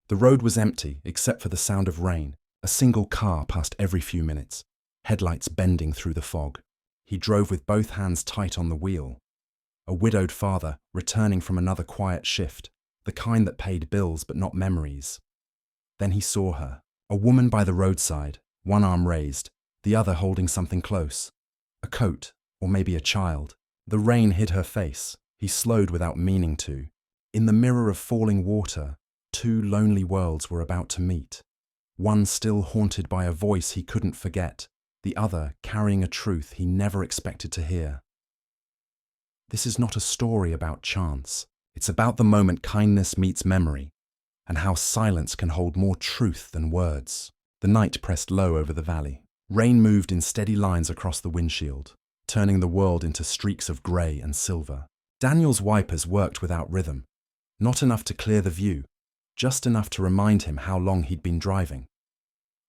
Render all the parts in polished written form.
The road was empty except for the sound of rain. A single car passed every few minutes, headlights bending through the fog. He drove with both hands tight on the wheel. A widowed father, returning from another quiet shift, the kind that paid bills but not memories. Then he saw her, a woman by the roadside, one arm raised, the other holding something close. A coat, or maybe a child. The rain hid her face. He slowed without meaning to. In the mirror of falling water, two lonely worlds were about to meet. One still haunted by a voice he couldn't forget, the other carrying a truth he never expected to hear. This is not a story about chance. It's about the moment kindness meets memory, and how silence can hold more truth than words. The night pressed low over the valley. Rain moved in steady lines across the windshield, turning the world into streaks of grey and silver. Daniel's wipers worked without rhythm. Not enough to clear the view, just enough to remind him how long he'd been driving.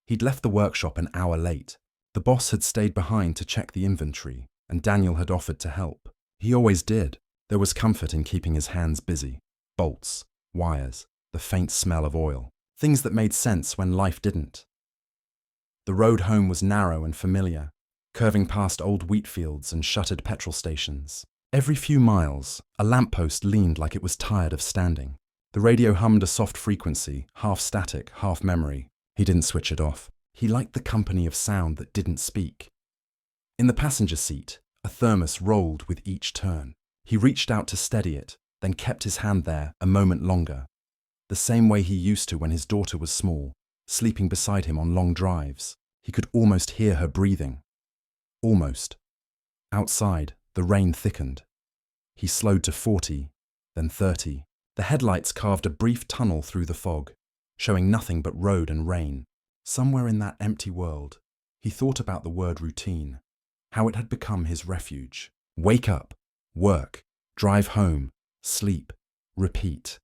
He'd left the workshop an hour late. The boss had stayed behind to check the inventory, and Daniel had offered to help. He always did. There was comfort in keeping his hands busy. Bolts, wires, the faint smell of oil. Things that made sense when life didn't. The road home was narrow and familiar, curving past old wheat fields and shuttered petrol stations. Every few miles, a lamppost leaned like it was tired of standing. The radio hummed a soft frequency, half static, half memory. He didn't switch it off. He liked the company of sound that didn't speak. In the passenger seat, a thermos rolled with each turn. He reached out to steady it, then kept his hand there a moment longer. The same way he used to when his daughter was small, sleeping beside him on long drives. He could almost hear her breathing. Almost. Outside, the rain thickened. He slowed to 40, then 30. The headlights carved a brief tunnel through the fog, showing nothing but road and rain. Somewhere in that empty world, he thought about the word routine, how it had become his refuge. Wake up, work, drive home, sleep, repeat.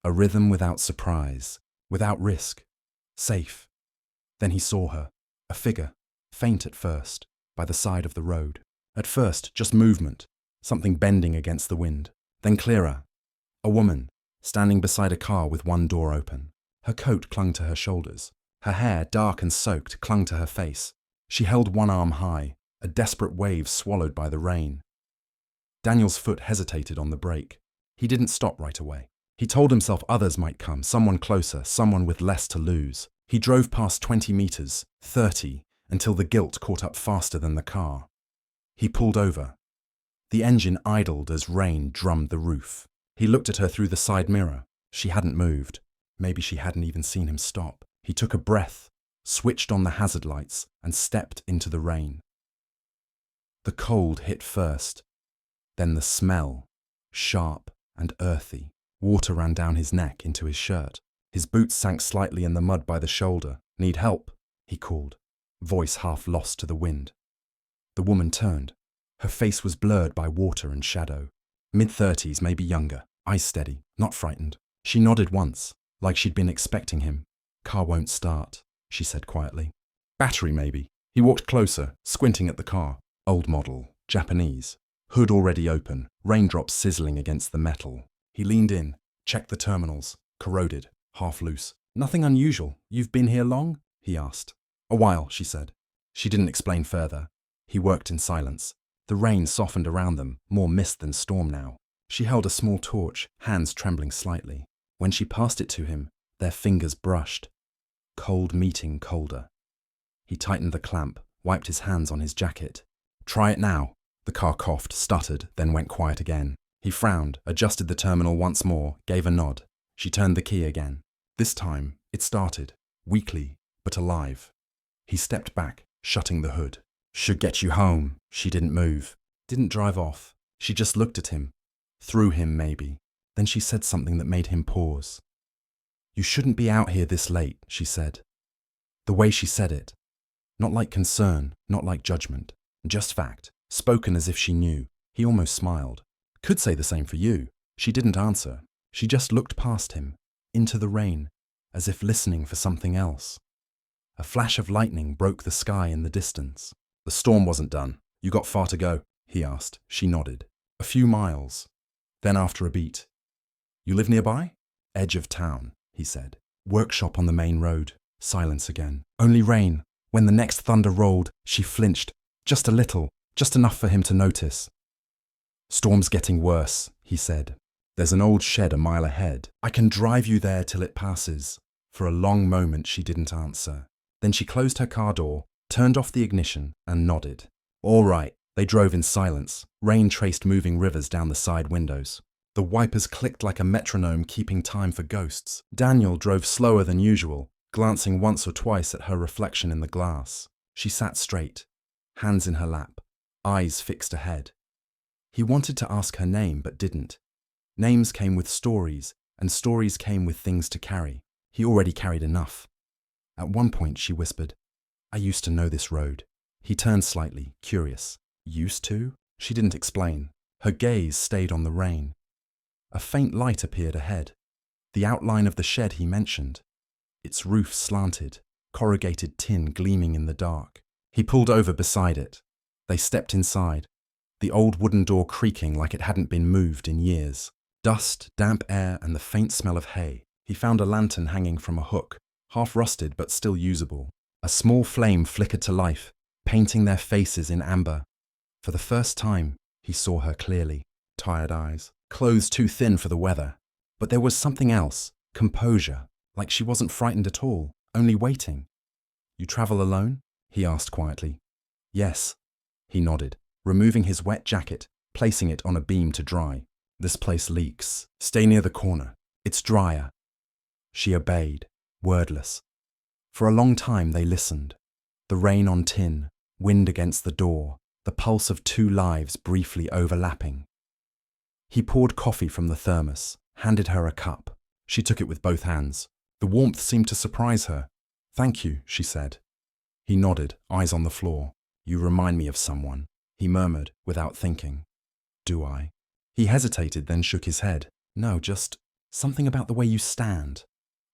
A rhythm without surprise, without risk, safe. Then he saw her, a figure, faint at first, by the side of the road. At first, just movement, something bending against the wind. Then clearer, a woman, standing beside a car with one door open. Her coat clung to her shoulders. Her hair, dark and soaked, clung to her face. She held one arm high, a desperate wave swallowed by the rain. Daniel's foot hesitated on the brake. He didn't stop right away. He told himself others might come, someone closer, someone with less to lose. He drove past 20 meters, 30, until the guilt caught up faster than the car. He pulled over. The engine idled as rain drummed the roof. He looked at her through the side mirror. She hadn't moved. Maybe she hadn't even seen him stop. He took a breath, switched on the hazard lights, and stepped into the rain. The cold hit first, then the smell, sharp and earthy. Water ran down his neck into his shirt. His boots sank slightly in the mud by the shoulder. "Need help?" he called, voice half lost to the wind. The woman turned. Her face was blurred by water and shadow. Mid-30s, maybe younger, eyes steady, not frightened. She nodded once, like she'd been expecting him. "Car won't start," she said quietly. "Battery, maybe." He walked closer, squinting at the car. Old model, Japanese. Hood already open, raindrops sizzling against the metal. He leaned in, checked the terminals, corroded, half loose. "Nothing unusual. You've been here long?" he asked. "A while," she said. She didn't explain further. He worked in silence. The rain softened around them, more mist than storm now. She held a small torch, hands trembling slightly. When she passed it to him, their fingers brushed. Cold meeting colder. He tightened the clamp, wiped his hands on his jacket. "Try it now." The car coughed, stuttered, then went quiet again. He frowned, adjusted the terminal once more, gave a nod. She turned the key again. This time, it started, weakly, but alive. He stepped back, shutting the hood. "Should get you home." She didn't move, didn't drive off. She just looked at him, through him maybe. Then she said something that made him pause. "You shouldn't be out here this late," she said. The way she said it. Not like concern, not like judgment. Just fact, spoken as if she knew. He almost smiled. "Could say the same for you." She didn't answer. She just looked past him, into the rain, as if listening for something else. A flash of lightning broke the sky in the distance. "The storm wasn't done. You got far to go?" he asked. She nodded. "A few miles." Then after a beat, "You live nearby?" "Edge of town," he said. Workshop on the main road. Silence again. Only rain. When the next thunder rolled, she flinched. Just a little, just enough for him to notice. Storm's getting worse, he said. There's an old shed a mile ahead. I can drive you there till it passes. For a long moment she didn't answer. Then she closed her car door, turned off the ignition, and nodded. All right. They drove in silence. Rain traced moving rivers down the side windows. The wipers clicked like a metronome keeping time for ghosts. Daniel drove slower than usual, glancing once or twice at her reflection in the glass. She sat straight, hands in her lap, eyes fixed ahead. He wanted to ask her name but didn't. Names came with stories, and stories came with things to carry. He already carried enough. At one point she whispered, I used to know this road. He turned slightly, curious. Used to? She didn't explain. Her gaze stayed on the rain. A faint light appeared ahead. The outline of the shed he mentioned. Its roof slanted, corrugated tin gleaming in the dark. He pulled over beside it. They stepped inside, the old wooden door creaking like it hadn't been moved in years. Dust, damp air, and the faint smell of hay. He found a lantern hanging from a hook, half rusted but still usable. A small flame flickered to life, painting their faces in amber. For the first time, he saw her clearly. Tired eyes, clothes too thin for the weather. But there was something else, composure, like she wasn't frightened at all, only waiting. You travel alone? He asked quietly. Yes. He nodded, removing his wet jacket, placing it on a beam to dry. This place leaks. Stay near the corner. It's drier. She obeyed, wordless. For a long time they listened. The rain on tin, wind against the door, the pulse of two lives briefly overlapping. He poured coffee from the thermos, handed her a cup. She took it with both hands. The warmth seemed to surprise her. Thank you, she said. He nodded, eyes on the floor. You remind me of someone, he murmured, without thinking. Do I? He hesitated, then shook his head. No, just something about the way you stand.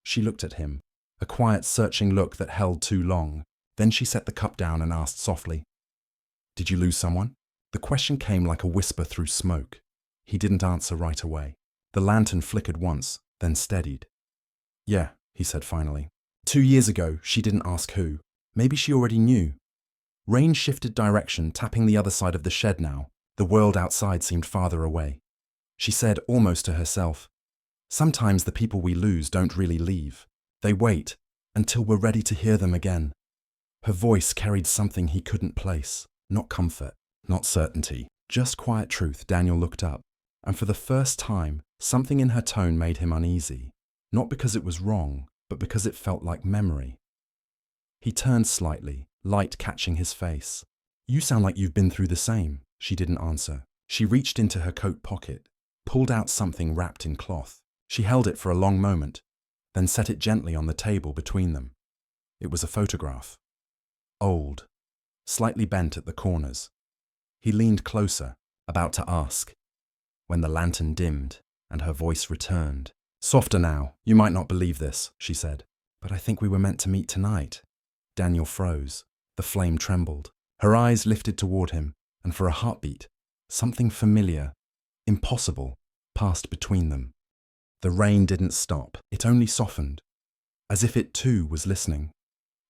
She looked at him, a quiet, searching look that held too long. Then she set the cup down and asked softly, Did you lose someone? The question came like a whisper through smoke. He didn't answer right away. The lantern flickered once, then steadied. Yeah, he said finally. 2 years ago, she didn't ask who. Maybe she already knew. Rain shifted direction, tapping the other side of the shed now. The world outside seemed farther away. She said, almost to herself, Sometimes the people we lose don't really leave. They wait until we're ready to hear them again. Her voice carried something he couldn't place. Not comfort, not certainty, just quiet truth. Daniel looked up, and for the first time, something in her tone made him uneasy. Not because it was wrong, but because it felt like memory. He turned slightly, light catching his face. You sound like you've been through the same. She didn't answer. She reached into her coat pocket, pulled out something wrapped in cloth. She held it for a long moment, then set it gently on the table between them. It was a photograph. Old, slightly bent at the corners. He leaned closer, about to ask, when the lantern dimmed and her voice returned. Softer now. You might not believe this, she said, but I think we were meant to meet tonight. Daniel froze. The flame trembled. Her eyes lifted toward him, and for a heartbeat, something familiar, impossible, passed between them. The rain didn't stop. It only softened, as if it too was listening.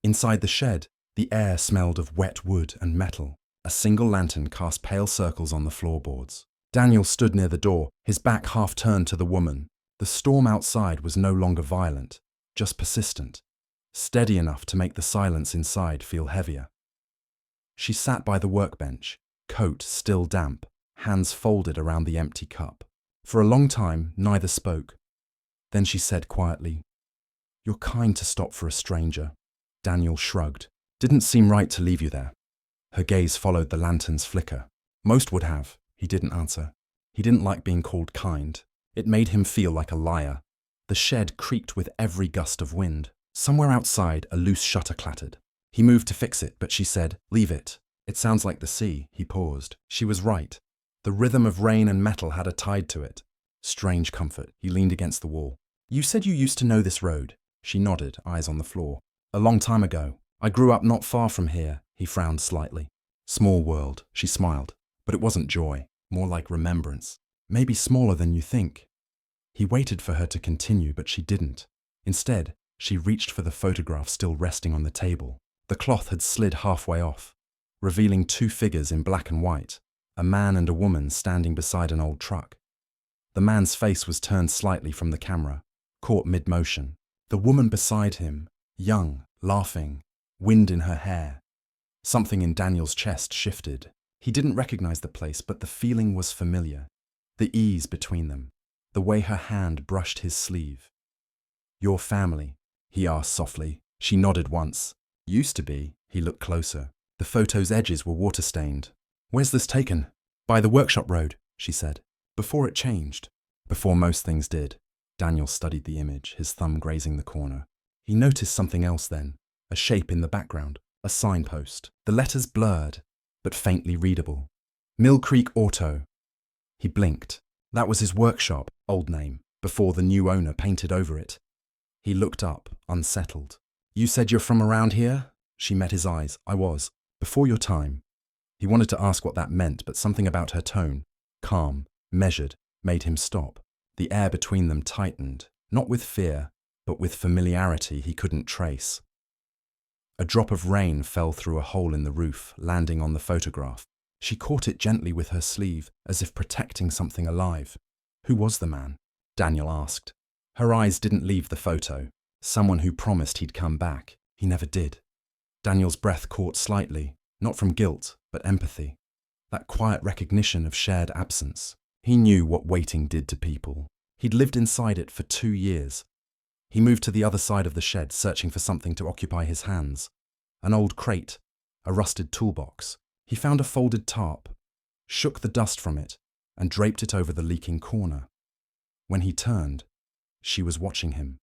Inside the shed, the air smelled of wet wood and metal. A single lantern cast pale circles on the floorboards. Daniel stood near the door, his back half turned to the woman. The storm outside was no longer violent, just persistent, steady enough to make the silence inside feel heavier. She sat by the workbench, coat still damp, hands folded around the empty cup. For a long time, neither spoke. Then she said quietly, You're kind to stop for a stranger. Daniel shrugged. Didn't seem right to leave you there. Her gaze followed the lantern's flicker. Most would have. He didn't answer. He didn't like being called kind. It made him feel like a liar. The shed creaked with every gust of wind. Somewhere outside, a loose shutter clattered. He moved to fix it, but she said, Leave it. It sounds like the sea. He paused. She was right. The rhythm of rain and metal had a tide to it. Strange comfort. He leaned against the wall. You said you used to know this road. She nodded, eyes on the floor. A long time ago. I grew up not far from here. He frowned slightly. Small world. She smiled. But it wasn't joy. More like remembrance. Maybe smaller than you think. He waited for her to continue, but she didn't. Instead, She reached for the photograph still resting on the table. The cloth had slid halfway off, revealing two figures in black and white, a man and a woman standing beside an old truck. The man's face was turned slightly from the camera, caught mid-motion. The woman beside him, young, laughing, wind in her hair. Something in Daniel's chest shifted. He didn't recognize the place, but the feeling was familiar. The ease between them, the way her hand brushed his sleeve. "Your family?" he asked softly. She nodded once. "Used to be." He looked closer. The photo's edges were water-stained. "Where's this taken?" "By the workshop road," she said. "Before it changed." Before most things did. Daniel studied the image, his thumb grazing the corner. He noticed something else then, a shape in the background, a signpost. The letters blurred, but faintly readable. Mill Creek Auto. He blinked. That was his workshop, old name, before the new owner painted over it. He looked up, unsettled. "You said you're from around here?" She met his eyes. "I was. Before your time." He wanted to ask what that meant, but something about her tone, calm, measured, made him stop. The air between them tightened, not with fear, but with familiarity he couldn't trace. A drop of rain fell through a hole in the roof, landing on the photograph. She caught it gently with her sleeve, as if protecting something alive. "Who was the man?" Daniel asked. Her eyes didn't leave the photo. Someone who promised he'd come back. He never did. Daniel's breath caught slightly, not from guilt, but empathy. That quiet recognition of shared absence. He knew what waiting did to people. He'd lived inside it for 2 years. He moved to the other side of the shed, searching for something to occupy his hands. An old crate, a rusted toolbox. He found a folded tarp, shook the dust from it, and draped it over the leaking corner. When he turned, she was watching him.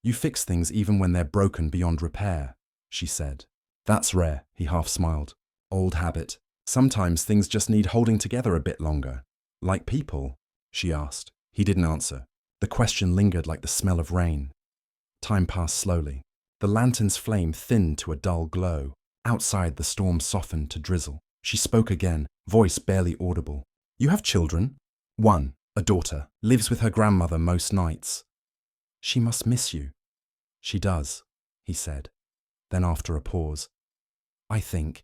"You fix things even when they're broken beyond repair," she said. "That's rare," he half smiled. "Old habit. Sometimes things just need holding together a bit longer." "Like people?" she asked. He didn't answer. The question lingered like the smell of rain. Time passed slowly. The lantern's flame thinned to a dull glow. Outside, the storm softened to drizzle. She spoke again, voice barely audible. "You have children?" "One, a daughter, lives with her grandmother most nights." "She must miss you." "She does," he said. Then after a pause, "I think."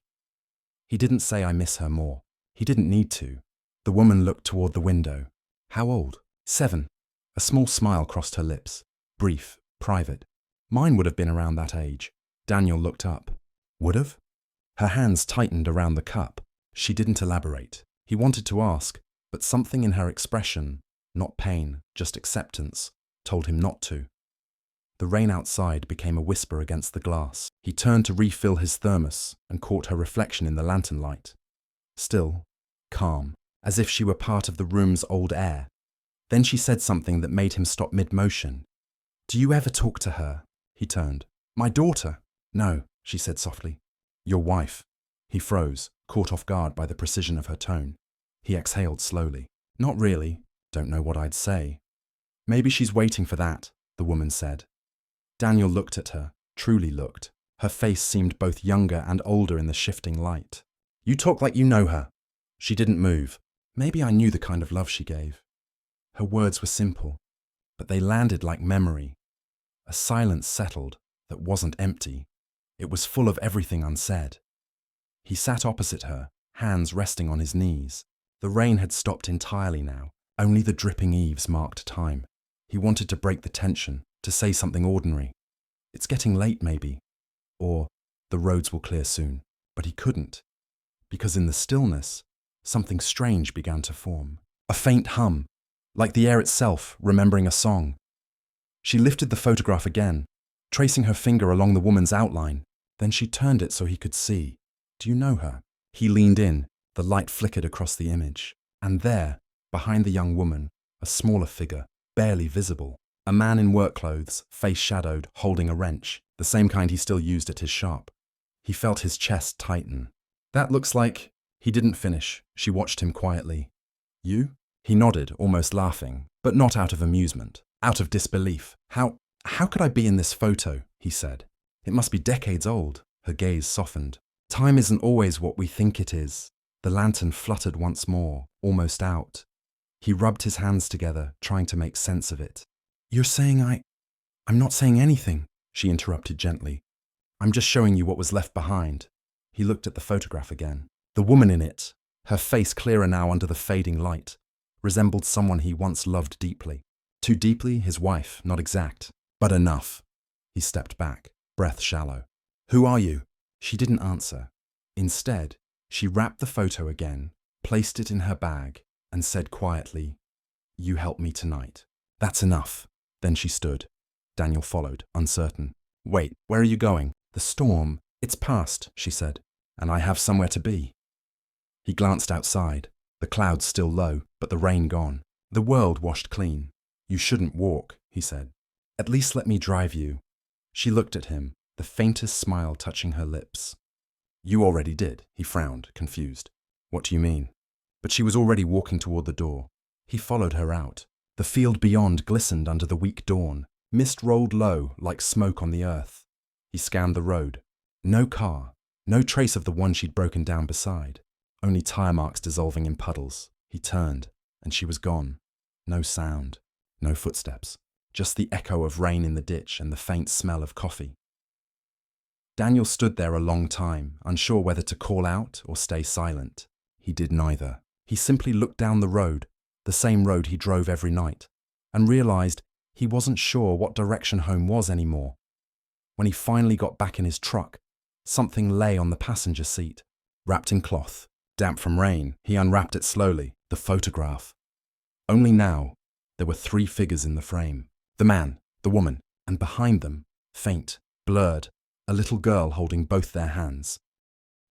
He didn't say I miss her more. He didn't need to. The woman looked toward the window. "How old?" 7. A small smile crossed her lips. Brief, private. "Mine would have been around that age." Daniel looked up. "Would have?" Her hands tightened around the cup. She didn't elaborate. He wanted to ask, but something in her expression, not pain, just acceptance, told him not to. The rain outside became a whisper against the glass. He turned to refill his thermos and caught her reflection in the lantern light. Still, calm, as if she were part of the room's old air. Then she said something that made him stop mid-motion. "Do you ever talk to her?" He turned. "My daughter?" "No," she said softly. "Your wife." He froze, caught off guard by the precision of her tone. He exhaled slowly. "Not really. Don't know what I'd say." "Maybe she's waiting for that," the woman said. Daniel looked at her, truly looked. Her face seemed both younger and older in the shifting light. "You talk like you know her." She didn't move. Maybe I knew the kind of love she gave. Her words were simple, but they landed like memory. A silence settled that wasn't empty. It was full of everything unsaid. He sat opposite her, hands resting on his knees. The rain had stopped entirely now. Only the dripping eaves marked time. He wanted to break the tension, to say something ordinary. "It's getting late, maybe." Or, "The roads will clear soon." But he couldn't. Because in the stillness, something strange began to form. A faint hum, like the air itself remembering a song. She lifted the photograph again, tracing her finger along the woman's outline. Then she turned it so he could see. "Do you know her?" He leaned in, the light flickered across the image. And there, behind the young woman, a smaller figure, barely visible. A man in work clothes, face shadowed, holding a wrench, the same kind he still used at his shop. He felt his chest tighten. "That looks like—" He didn't finish. She watched him quietly. "You?" He nodded, almost laughing, but not out of amusement, out of disbelief. How could I be in this photo?" he said. "It must be decades old." Her gaze softened. "Time isn't always what we think it is." The lantern fluttered once more, almost out. He rubbed his hands together, trying to make sense of it. "You're saying I'm not saying anything, she interrupted gently. I'm just showing you what was left behind. He looked at the photograph again. The woman in it, her face clearer now under the fading light, resembled someone he once loved deeply. Too deeply, his wife, not exact, but enough. He stepped back, breath shallow. Who are you? She didn't answer. Instead, she wrapped the photo again, placed it in her bag, and said quietly, You helped me tonight. That's enough. Then she stood. Daniel followed, uncertain. Wait, where are you going? The storm. It's past, she said, and I have somewhere to be. He glanced outside, the clouds still low, but the rain gone. The world washed clean. You shouldn't walk, he said. At least let me drive you. She looked at him, the faintest smile touching her lips. You already did, he frowned, confused. What do you mean? But she was already walking toward the door. He followed her out. The field beyond glistened under the weak dawn. Mist rolled low, like smoke on the earth. He scanned the road. No car, no trace of the one she'd broken down beside. Only tire marks dissolving in puddles. He turned, and she was gone. No sound, no footsteps. Just the echo of rain in the ditch and the faint smell of coffee. Daniel stood there a long time, unsure whether to call out or stay silent. He did neither. He simply looked down the road, the same road he drove every night, and realized he wasn't sure what direction home was anymore. When he finally got back in his truck, something lay on the passenger seat, wrapped in cloth. Damp from rain, he unwrapped it slowly, the photograph. Only now, there were 3 figures in the frame. The man, the woman, and behind them, faint, blurred, a little girl holding both their hands.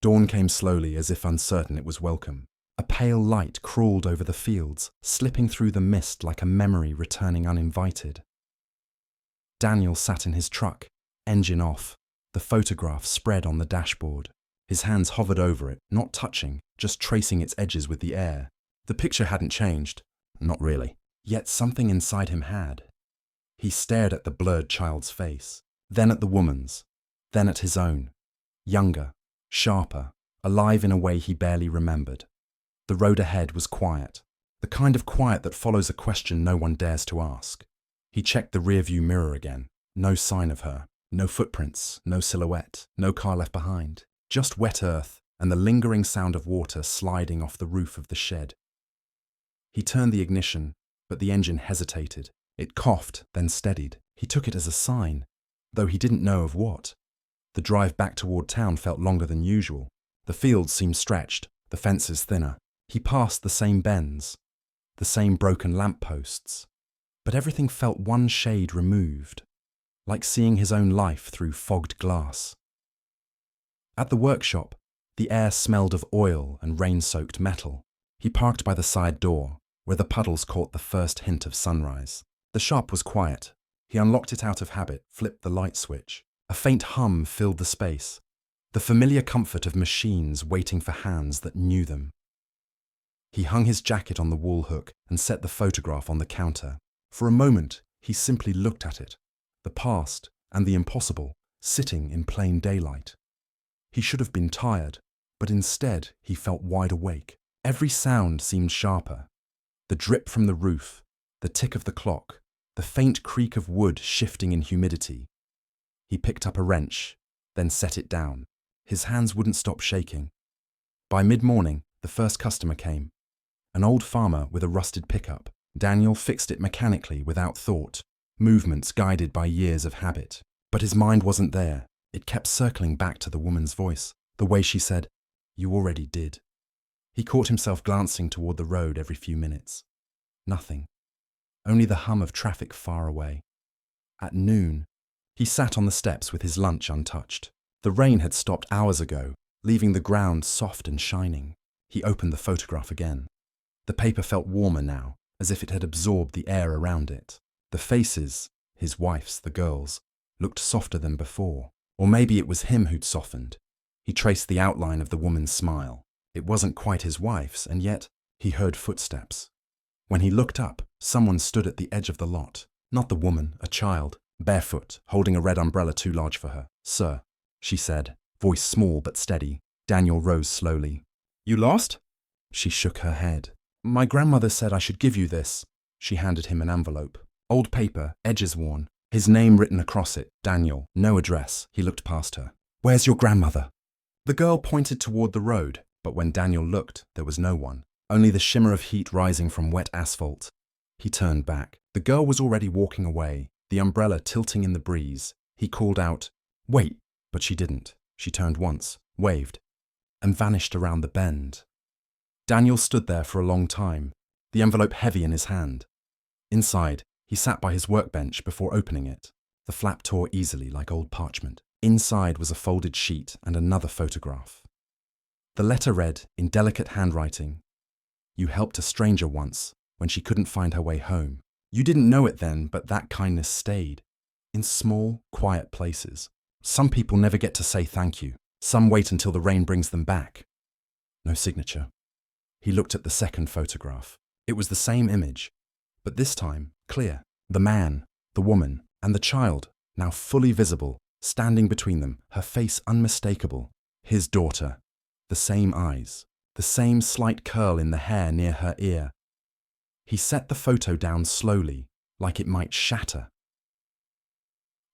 Dawn came slowly, as if uncertain it was welcome. A pale light crawled over the fields, slipping through the mist like a memory returning uninvited. Daniel sat in his truck, engine off, the photograph spread on the dashboard. His hands hovered over it, not touching, just tracing its edges with the air. The picture hadn't changed. Not really. Yet something inside him had. He stared at the blurred child's face, then at the woman's, then at his own. Younger, sharper, alive in a way he barely remembered. The road ahead was quiet, the kind of quiet that follows a question no one dares to ask. He checked the rearview mirror again. No sign of her. No footprints, no silhouette, no car left behind. Just wet earth and the lingering sound of water sliding off the roof of the shed. He turned the ignition, but the engine hesitated. It coughed, then steadied. He took it as a sign, though he didn't know of what. The drive back toward town felt longer than usual. The fields seemed stretched, the fences thinner. He passed the same bends, the same broken lampposts, but everything felt one shade removed, like seeing his own life through fogged glass. At the workshop, the air smelled of oil and rain-soaked metal. He parked by the side door, where the puddles caught the first hint of sunrise. The shop was quiet. He unlocked it out of habit, flipped the light switch. A faint hum filled the space, the familiar comfort of machines waiting for hands that knew them. He hung his jacket on the wall hook and set the photograph on the counter. For a moment, he simply looked at it, the past and the impossible, sitting in plain daylight. He should have been tired, but instead he felt wide awake. Every sound seemed sharper. The drip from the roof, the tick of the clock, the faint creak of wood shifting in humidity. He picked up a wrench, then set it down. His hands wouldn't stop shaking. By mid-morning, the first customer came. An old farmer with a rusted pickup. Daniel fixed it mechanically without thought, movements guided by years of habit. But his mind wasn't there. It kept circling back to the woman's voice, the way she said, "You already did." He caught himself glancing toward the road every few minutes. Nothing. Only the hum of traffic far away. At noon, he sat on the steps with his lunch untouched. The rain had stopped hours ago, leaving the ground soft and shining. He opened the photograph again. The paper felt warmer now, as if it had absorbed the air around it. The faces, his wife's, the girls, looked softer than before. Or maybe it was him who'd softened. He traced the outline of the woman's smile. It wasn't quite his wife's, and yet he heard footsteps. When he looked up, someone stood at the edge of the lot. Not the woman, a child, barefoot, holding a red umbrella too large for her. "Sir," she said, voice small but steady. Daniel rose slowly. "You lost?" She shook her head. "My grandmother said I should give you this." She handed him an envelope. Old paper, edges worn. His name written across it, Daniel, no address. He looked past her. "Where's your grandmother?" The girl pointed toward the road, but when Daniel looked, there was no one, only the shimmer of heat rising from wet asphalt. He turned back. The girl was already walking away, the umbrella tilting in the breeze. He called out, "Wait," but she didn't. She turned once, waved, and vanished around the bend. Daniel stood there for a long time, the envelope heavy in his hand. Inside, he sat by his workbench before opening it. The flap tore easily like old parchment. Inside was a folded sheet and another photograph. The letter read, in delicate handwriting, "You helped a stranger once when she couldn't find her way home. You didn't know it then, but that kindness stayed. In small, quiet places. Some people never get to say thank you. Some wait until the rain brings them back." No signature. He looked at the second photograph. It was the same image, but this time clear. The man, the woman, and the child, now fully visible, standing between them, her face unmistakable. His daughter. The same eyes. The same slight curl in the hair near her ear. He set the photo down slowly, like it might shatter.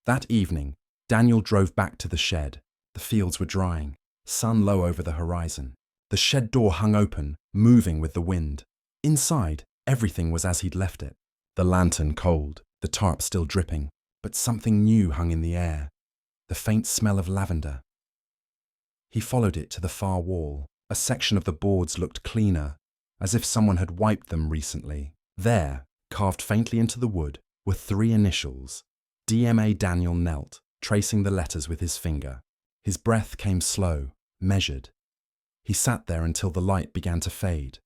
That evening, Daniel drove back to the shed. The fields were drying, sun low over the horizon. The shed door hung open, moving with the wind. Inside, everything was as he'd left it. The lantern cold, the tarp still dripping, but something new hung in the air. The faint smell of lavender. He followed it to the far wall. A section of the boards looked cleaner, as if someone had wiped them recently. There, carved faintly into the wood, were 3 initials. DMA. Daniel knelt, tracing the letters with his finger. His breath came slow, measured. He sat there until the light began to fade.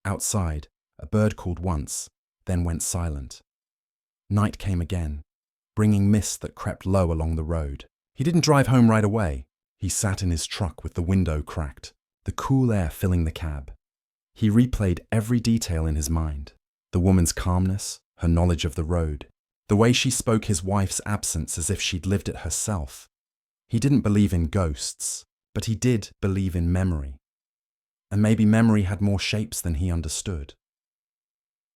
Outside, a bird called once, then went silent. Night came again, bringing mist that crept low along the road. He didn't drive home right away. He sat in his truck with the window cracked, the cool air filling the cab. He replayed every detail in his mind. The woman's calmness, her knowledge of the road, the way she spoke his wife's absence as if she'd lived it herself. He didn't believe in ghosts, but he did believe in memory. And maybe memory had more shapes than he understood.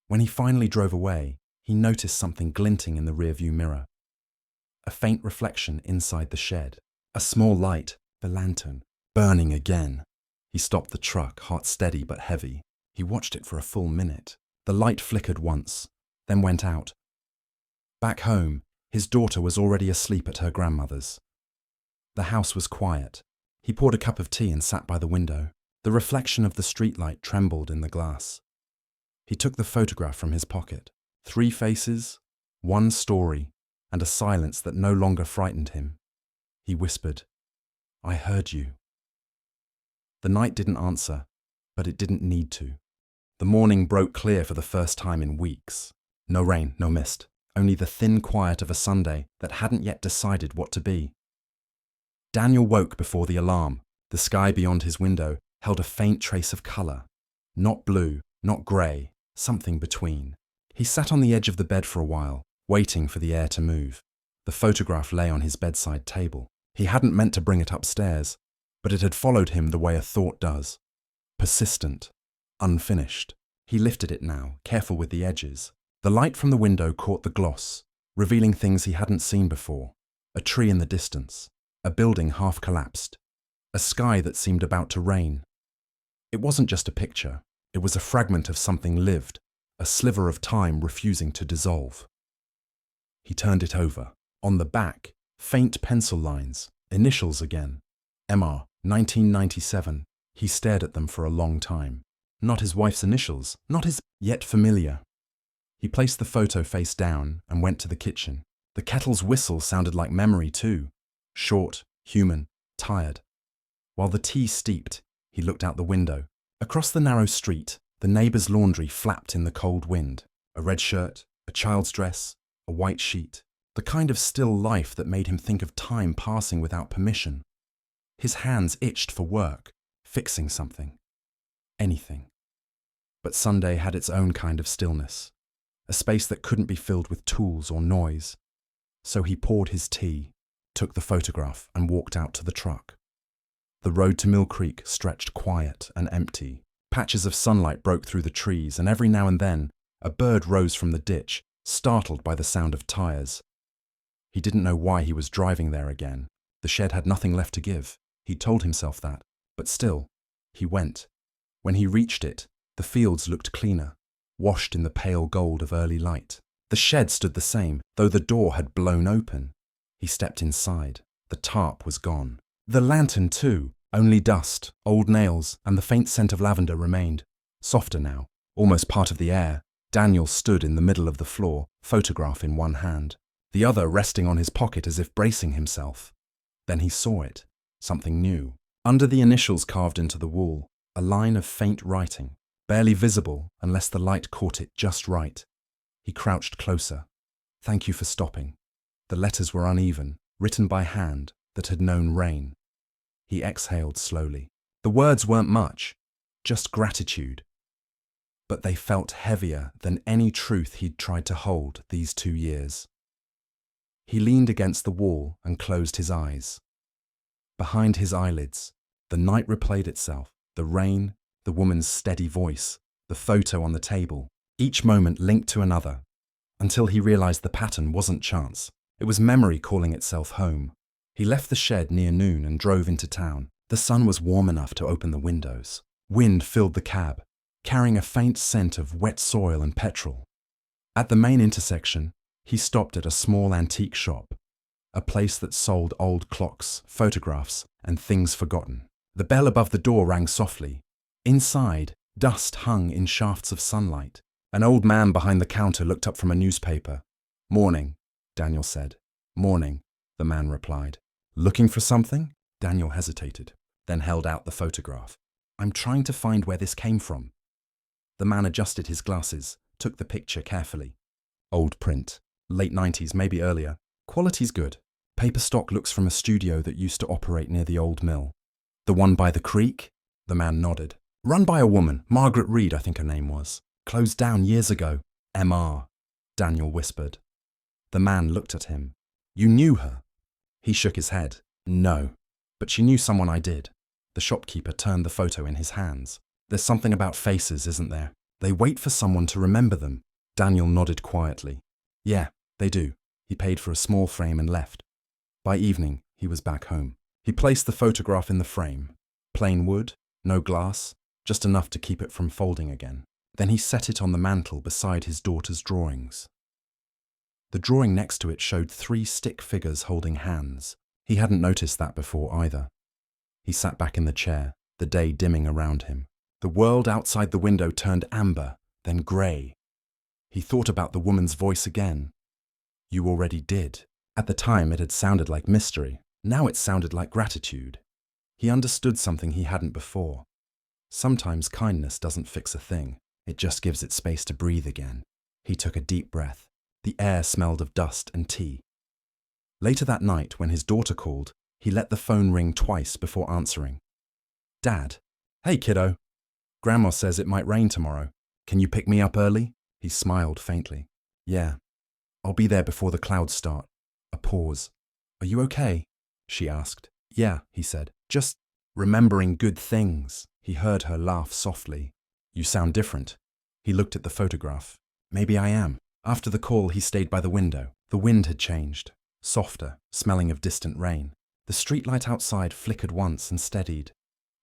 When he finally drove away, he noticed something glinting in the rearview mirror. A faint reflection inside the shed. A small light, the lantern, burning again. He stopped the truck, heart steady but heavy. He watched it for a full minute. The light flickered once, then went out. Back home, his daughter was already asleep at her grandmother's. The house was quiet. He poured a cup of tea and sat by the window. The reflection of the streetlight trembled in the glass. He took the photograph from his pocket. 3 faces, 1 story, and a silence that no longer frightened him. He whispered, "I heard you." The night didn't answer, but it didn't need to. The morning broke clear for the first time in weeks. No rain, no mist, only the thin quiet of a Sunday that hadn't yet decided what to be. Daniel woke before the alarm. The sky beyond his window held a faint trace of colour. Not blue, not grey, something between. He sat on the edge of the bed for a while, waiting for the air to move. The photograph lay on his bedside table. He hadn't meant to bring it upstairs, but it had followed him the way a thought does. Persistent, unfinished. He lifted it now, careful with the edges. The light from the window caught the gloss, revealing things he hadn't seen before. A tree in the distance, a building half collapsed, a sky that seemed about to rain. It wasn't just a picture, it was a fragment of something lived, a sliver of time refusing to dissolve. He turned it over. On the back, faint pencil lines, initials again. MR, 1997. He stared at them for a long time. Not his wife's initials, not his, yet familiar. He placed the photo face down and went to the kitchen. The kettle's whistle sounded like memory too. Short, human, tired. While the tea steeped, he looked out the window. Across the narrow street, the neighbour's laundry flapped in the cold wind. A red shirt, a child's dress, a white sheet. The kind of still life that made him think of time passing without permission. His hands itched for work, fixing something. Anything. But Sunday had its own kind of stillness. A space that couldn't be filled with tools or noise. So he poured his tea, took the photograph and walked out to the truck. The road to Mill Creek stretched quiet and empty. Patches of sunlight broke through the trees, and every now and then, a bird rose from the ditch, startled by the sound of tires. He didn't know why he was driving there again. The shed had nothing left to give. He'd told himself that. But still, he went. When he reached it, the fields looked cleaner, washed in the pale gold of early light. The shed stood the same, though the door had blown open. He stepped inside. The tarp was gone. The lantern too. Only dust, old nails, and the faint scent of lavender remained. Softer now, almost part of the air. Daniel stood in the middle of the floor, photograph in one hand, the other resting on his pocket as if bracing himself. Then he saw it, something new. Under the initials carved into the wall, a line of faint writing, barely visible unless the light caught it just right. He crouched closer. Thank you for stopping. The letters were uneven, written by hand that had known rain. He exhaled slowly. The words weren't much, just gratitude. But they felt heavier than any truth he'd tried to hold these 2 years. He leaned against the wall and closed his eyes. Behind his eyelids, the night replayed itself, the rain, the woman's steady voice, the photo on the table, each moment linked to another, until he realized the pattern wasn't chance. It was memory calling itself home. He left the shed near noon and drove into town. The sun was warm enough to open the windows. Wind filled the cab, carrying a faint scent of wet soil and petrol. At the main intersection, he stopped at a small antique shop, a place that sold old clocks, photographs, and things forgotten. The bell above the door rang softly. Inside, dust hung in shafts of sunlight. An old man behind the counter looked up from a newspaper. "Morning," Daniel said. "Morning," the man replied. "Looking for something?" Daniel hesitated, then held out the photograph. "I'm trying to find where this came from." The man adjusted his glasses, took the picture carefully. Old print. Late 90s, maybe earlier. Quality's good. Paper stock looks from a studio that used to operate near the old mill. "The one by the creek?" The man nodded. "Run by a woman, Margaret Reed, I think her name was. Closed down years ago. M.R." Daniel whispered. The man looked at him. "You knew her?" He shook his head. "No, but she knew someone I did." The shopkeeper turned the photo in his hands. "There's something about faces, isn't there? They wait for someone to remember them." Daniel nodded quietly. "Yeah, they do." He paid for a small frame and left. By evening, he was back home. He placed the photograph in the frame. Plain wood, no glass, just enough to keep it from folding again. Then he set it on the mantel beside his daughter's drawings. The drawing next to it showed 3 stick figures holding hands. He hadn't noticed that before either. He sat back in the chair, the day dimming around him. The world outside the window turned amber, then grey. He thought about the woman's voice again. "You already did." At the time it had sounded like mystery. Now it sounded like gratitude. He understood something he hadn't before. Sometimes kindness doesn't fix a thing. It just gives it space to breathe again. He took a deep breath. The air smelled of dust and tea. Later that night, when his daughter called, he let the phone ring twice before answering. "Dad." "Hey, kiddo. Grandma says it might rain tomorrow. Can you pick me up early?" He smiled faintly. "Yeah. I'll be there before the clouds start." A pause. "Are you okay?" she asked. "Yeah," he said. "Just remembering good things." He heard her laugh softly. "You sound different." He looked at the photograph. "Maybe I am." After the call, he stayed by the window. The wind had changed, softer, smelling of distant rain. The streetlight outside flickered once and steadied.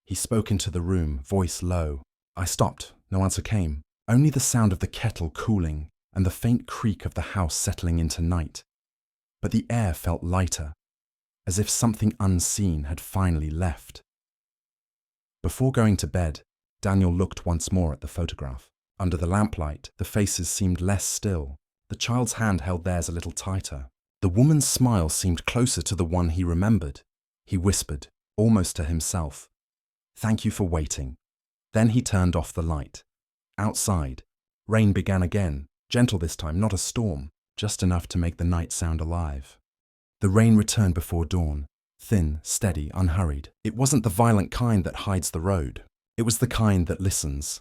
He spoke into the room, voice low. I stopped. No answer came. Only the sound of the kettle cooling and the faint creak of the house settling into night. But the air felt lighter, as if something unseen had finally left. Before going to bed, Daniel looked once more at the photograph. Under the lamplight, the faces seemed less still. The child's hand held theirs a little tighter. The woman's smile seemed closer to the one he remembered. He whispered, almost to himself, "Thank you for waiting." Then he turned off the light. Outside, rain began again, gentle this time, not a storm, just enough to make the night sound alive. The rain returned before dawn, thin, steady, unhurried. It wasn't the violent kind that hides the road. It was the kind that listens.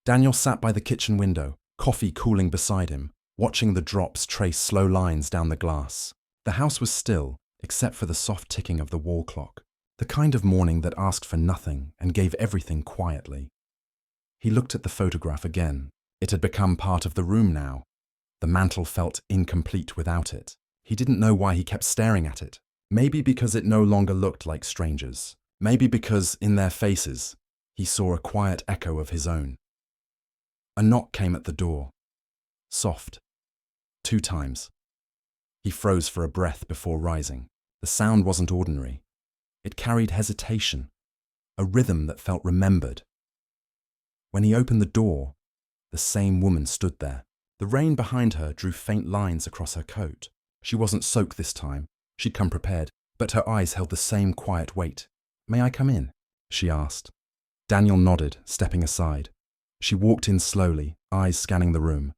Daniel sat by the kitchen window, coffee cooling beside him, watching the drops trace slow lines down the glass. The house was still, except for the soft ticking of the wall clock, the kind of morning that asked for nothing and gave everything quietly. He looked at the photograph again. It had become part of the room now. The mantel felt incomplete without it. He didn't know why he kept staring at it. Maybe because it no longer looked like strangers. Maybe because, in their faces, he saw a quiet echo of his own. A knock came at the door. Soft. 2 times. He froze for a breath before rising. The sound wasn't ordinary. It carried hesitation, a rhythm that felt remembered. When he opened the door, the same woman stood there. The rain behind her drew faint lines across her coat. She wasn't soaked this time. She'd come prepared, but her eyes held the same quiet weight. "May I come in?" she asked. Daniel nodded, stepping aside. She walked in slowly, eyes scanning the room.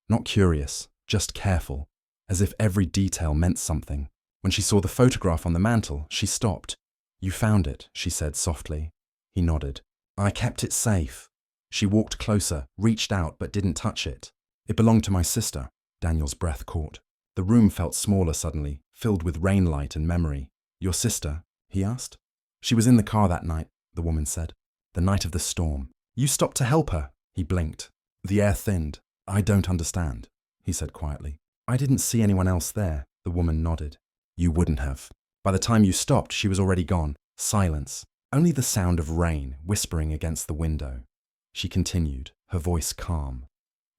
Not curious, just careful, as if every detail meant something. When she saw the photograph on the mantel, she stopped. "You found it," she said softly. He nodded. "I kept it safe." She walked closer, reached out but didn't touch it. "It belonged to my sister." Daniel's breath caught. The room felt smaller suddenly, filled with rain light and memory. "Your sister?" he asked. "She was in the car that night," the woman said. "The night of the storm. You stopped to help her." He blinked. The air thinned. "I don't understand," he said quietly. "I didn't see anyone else there," the woman nodded. "You wouldn't have. By the time you stopped, she was already gone. Silence. Only the sound of rain whispering against the window." She continued, her voice calm.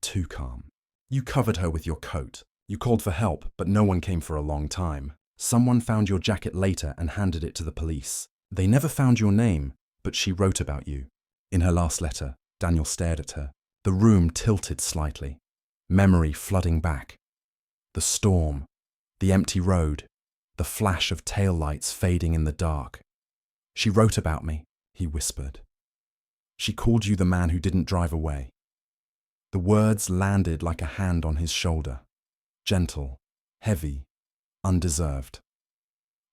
Too calm. "You covered her with your coat. You called for help, but no one came for a long time. Someone found your jacket later and handed it to the police. They never found your name, but she wrote about you." In her last letter, Daniel stared at her. The room tilted slightly, memory flooding back. The storm, the empty road, the flash of taillights fading in the dark. "She wrote about me," he whispered. "She called you the man who didn't drive away." The words landed like a hand on his shoulder. Gentle, heavy, undeserved.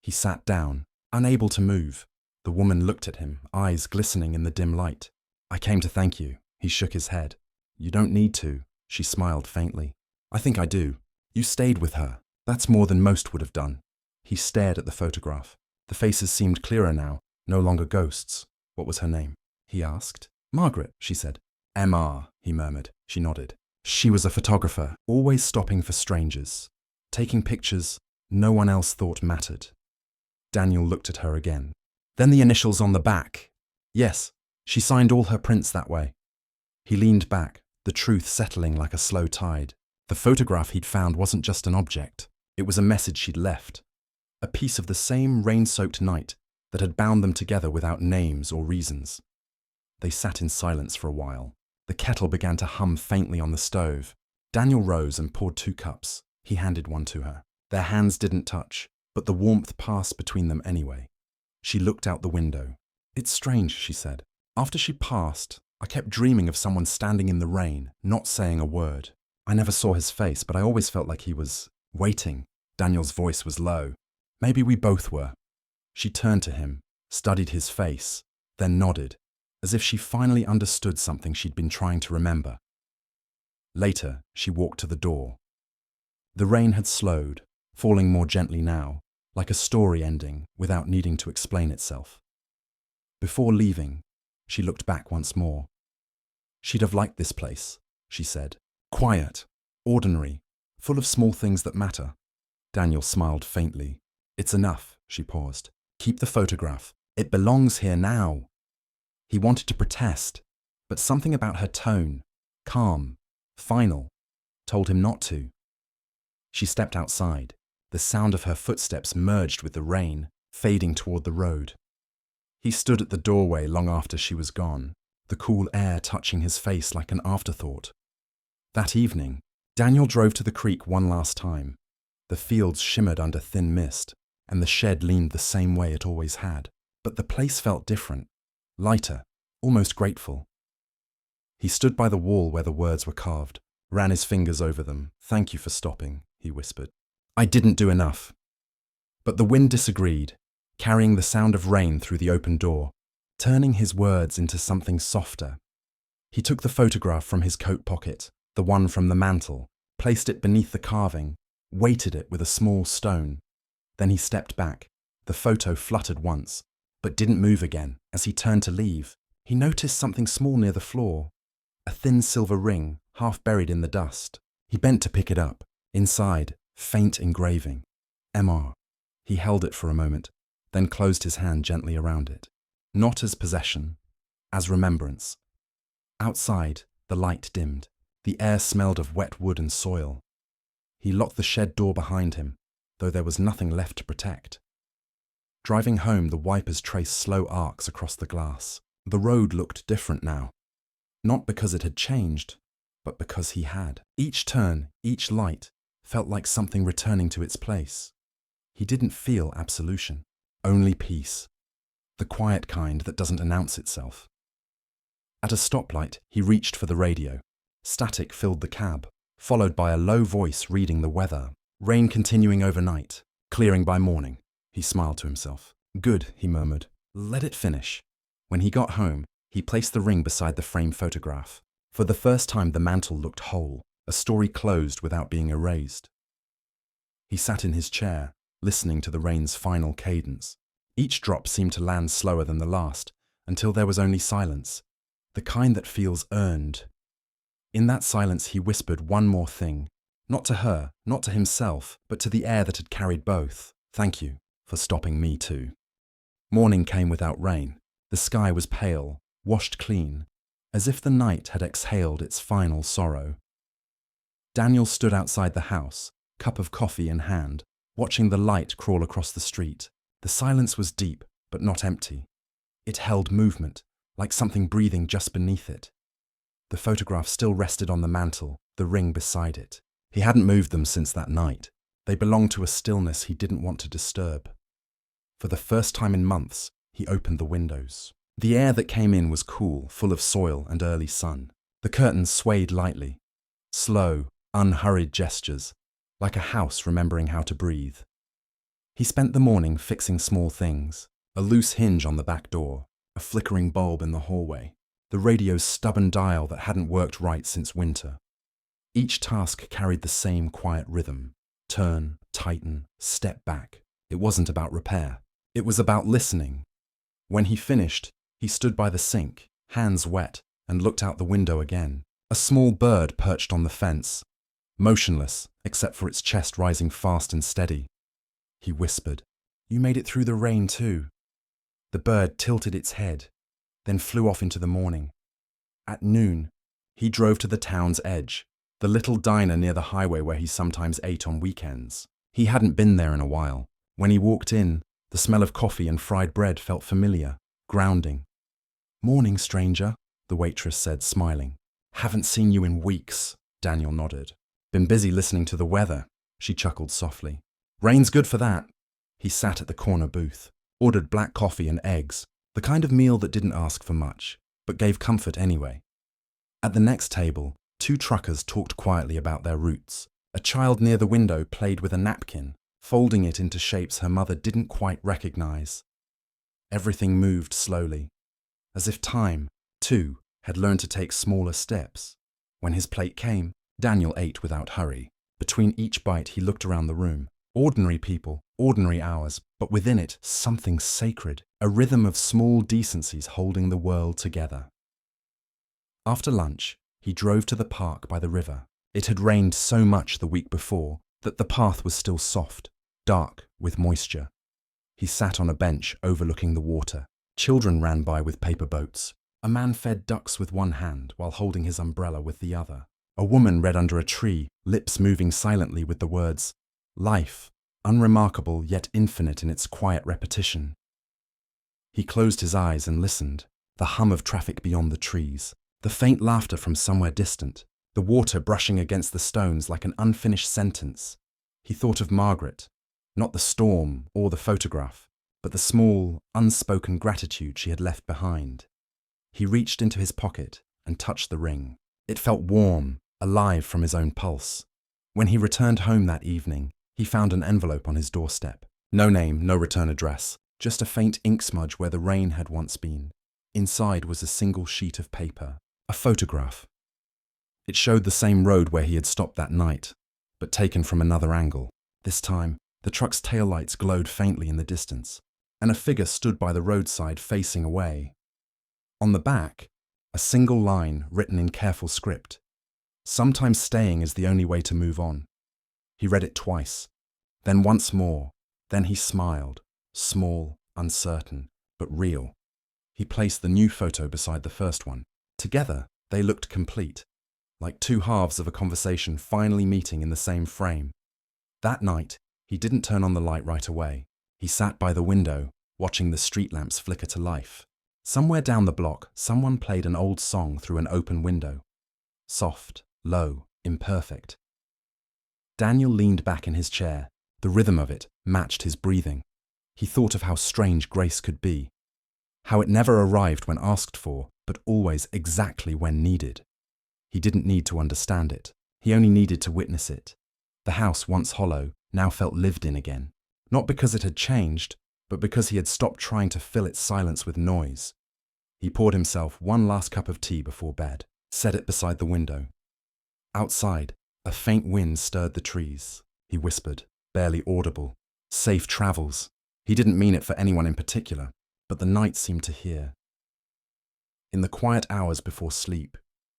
He sat down, unable to move. The woman looked at him, eyes glistening in the dim light. "I came to thank you." He shook his head. "You don't need to," she smiled faintly. "I think I do. You stayed with her. That's more than most would have done." He stared at the photograph. The faces seemed clearer now, no longer ghosts. "What was her name?" he asked. "Margaret," she said. "M.R.," he murmured. She nodded. She was a photographer, always stopping for strangers, taking pictures no one else thought mattered. Daniel looked at her again. "Then the initials on the back." "Yes, she signed all her prints that way." He leaned back, the truth settling like a slow tide. The photograph he'd found wasn't just an object. It was a message she'd left. A piece of the same rain-soaked night that had bound them together without names or reasons. They sat in silence for a while. The kettle began to hum faintly on the stove. Daniel rose and poured 2 cups. He handed one to her. Their hands didn't touch, but the warmth passed between them anyway. She looked out the window. "It's strange," she said. "After she passed, I kept dreaming of someone standing in the rain, not saying a word. I never saw his face, but I always felt like he was waiting." Daniel's voice was low. "Maybe we both were." She turned to him, studied his face, then nodded, as if she finally understood something she'd been trying to remember. Later, she walked to the door. The rain had slowed, falling more gently now, like a story ending without needing to explain itself. Before leaving, she looked back once more. She'd have liked this place, she said. Quiet, ordinary, full of small things that matter. Daniel smiled faintly. "It's enough," she paused. "Keep the photograph. It belongs here now." He wanted to protest, but something about her tone, calm, final, told him not to. She stepped outside. The sound of her footsteps merged with the rain, fading toward the road. He stood at the doorway long after she was gone, the cool air touching his face like an afterthought. That evening, Daniel drove to the creek one last time. The fields shimmered under thin mist, and the shed leaned the same way it always had. But the place felt different, lighter, almost grateful. He stood by the wall where the words were carved, ran his fingers over them. "Thank you for stopping," he whispered. "I didn't do enough." But the wind disagreed, carrying the sound of rain through the open door, turning his words into something softer. He took the photograph from his coat pocket, the one from the mantel, placed it beneath the carving, weighted it with a small stone. Then he stepped back. The photo fluttered once, but didn't move again. As he turned to leave, he noticed something small near the floor, a thin silver ring, half buried in the dust. He bent to pick it up. Inside, faint engraving. MR. He held it for a moment, then closed his hand gently around it. Not as possession, as remembrance. Outside, the light dimmed. The air smelled of wet wood and soil. He locked the shed door behind him, though there was nothing left to protect. Driving home, the wipers traced slow arcs across the glass. The road looked different now. Not because it had changed, but because he had. Each turn, each light, felt like something returning to its place. He didn't feel absolution, only peace. The quiet kind that doesn't announce itself. At a stoplight, he reached for the radio. Static filled the cab, followed by a low voice reading the weather. Rain continuing overnight, clearing by morning. He smiled to himself. Good, he murmured. Let it finish. When he got home, he placed the ring beside the frame photograph. For the first time, the mantle looked whole, a story closed without being erased. He sat in his chair, listening to the rain's final cadence. Each drop seemed to land slower than the last, until there was only silence, the kind that feels earned. In that silence, he whispered one more thing, not to her, not to himself, but to the air that had carried both. Thank you for stopping me too. Morning came without rain. The sky was pale, washed clean, as if the night had exhaled its final sorrow. Daniel stood outside the house, cup of coffee in hand, watching the light crawl across the street. The silence was deep, but not empty. It held movement, like something breathing just beneath it. The photograph still rested on the mantel, the ring beside it. He hadn't moved them since that night. They belonged to a stillness he didn't want to disturb. For the first time in months, he opened the windows. The air that came in was cool, full of soil and early sun. The curtains swayed lightly. Slow, unhurried gestures, like a house remembering how to breathe. He spent the morning fixing small things. A loose hinge on the back door, a flickering bulb in the hallway, the radio's stubborn dial that hadn't worked right since winter. Each task carried the same quiet rhythm. Turn, tighten, step back. It wasn't about repair. It was about listening. When he finished, he stood by the sink, hands wet, and looked out the window again. A small bird perched on the fence, motionless except for its chest rising fast and steady. He whispered, "You made it through the rain too." The bird tilted its head, then flew off into the morning. At noon, he drove to the town's edge, the little diner near the highway where he sometimes ate on weekends. He hadn't been there in a while. When he walked in, the smell of coffee and fried bread felt familiar, grounding. "Morning, stranger," the waitress said, smiling. "Haven't seen you in weeks," Daniel nodded. "Been busy listening to the weather," she chuckled softly. "Rain's good for that." He sat at the corner booth, ordered black coffee and eggs, the kind of meal that didn't ask for much, but gave comfort anyway. At the next table, two truckers talked quietly about their routes. A child near the window played with a napkin, folding it into shapes her mother didn't quite recognize. Everything moved slowly, as if time, too, had learned to take smaller steps. When his plate came, Daniel ate without hurry. Between each bite, he looked around the room. Ordinary people, ordinary hours, but within it, something sacred, a rhythm of small decencies holding the world together. After lunch, he drove to the park by the river. It had rained so much the week before that the path was still soft, dark with moisture. He sat on a bench overlooking the water. Children ran by with paper boats. A man fed ducks with one hand while holding his umbrella with the other. A woman read under a tree, lips moving silently with the words, "Life, unremarkable yet infinite in its quiet repetition." He closed his eyes and listened. The hum of traffic beyond the trees, the faint laughter from somewhere distant, the water brushing against the stones like an unfinished sentence. He thought of Margaret, not the storm or the photograph, but the small, unspoken gratitude she had left behind. He reached into his pocket and touched the ring. It felt warm, alive from his own pulse. When he returned home that evening, he found an envelope on his doorstep. No name, no return address, just a faint ink smudge where the rain had once been. Inside was a single sheet of paper, a photograph. It showed the same road where he had stopped that night, but taken from another angle. This time, the truck's taillights glowed faintly in the distance, and a figure stood by the roadside facing away. On the back, a single line written in careful script. "Sometimes staying is the only way to move on." He read it twice. Then once more. Then he smiled, small, uncertain, but real. He placed the new photo beside the first one. Together, they looked complete, like two halves of a conversation finally meeting in the same frame. That night, he didn't turn on the light right away. He sat by the window, watching the street lamps flicker to life. Somewhere down the block, someone played an old song through an open window. Soft, low, imperfect. Daniel leaned back in his chair. The rhythm of it matched his breathing. He thought of how strange grace could be, how it never arrived when asked for, but always exactly when needed. He didn't need to understand it. He only needed to witness it. The house, once hollow, now felt lived in again. Not because it had changed, but because he had stopped trying to fill its silence with noise. He poured himself one last cup of tea before bed, set it beside the window. Outside, a faint wind stirred the trees. He whispered, barely audible, "Safe travels." He didn't mean it for anyone in particular, but the night seemed to hear. In the quiet hours before sleep,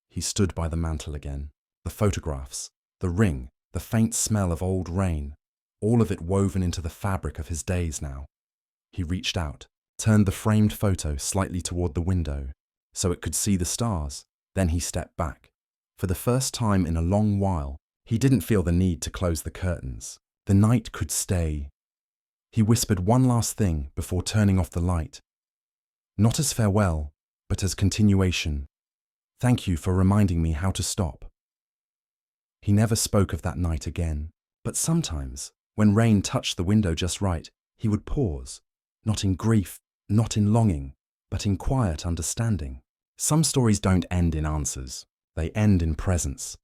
he stood by the mantel again. The photographs, the ring, the faint smell of old rain, all of it woven into the fabric of his days now. He reached out, turned the framed photo slightly toward the window, so it could see the stars. Then he stepped back. For the first time in a long while, he didn't feel the need to close the curtains. The night could stay. He whispered one last thing before turning off the light. Not as farewell, but as continuation. "Thank you for reminding me how to stop." He never spoke of that night again, but sometimes, when rain touched the window just right, he would pause, not in grief, not in longing, but in quiet understanding. Some stories don't end in answers. They end in presence.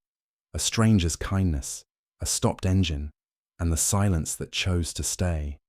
A stranger's kindness, a stopped engine, and the silence that chose to stay.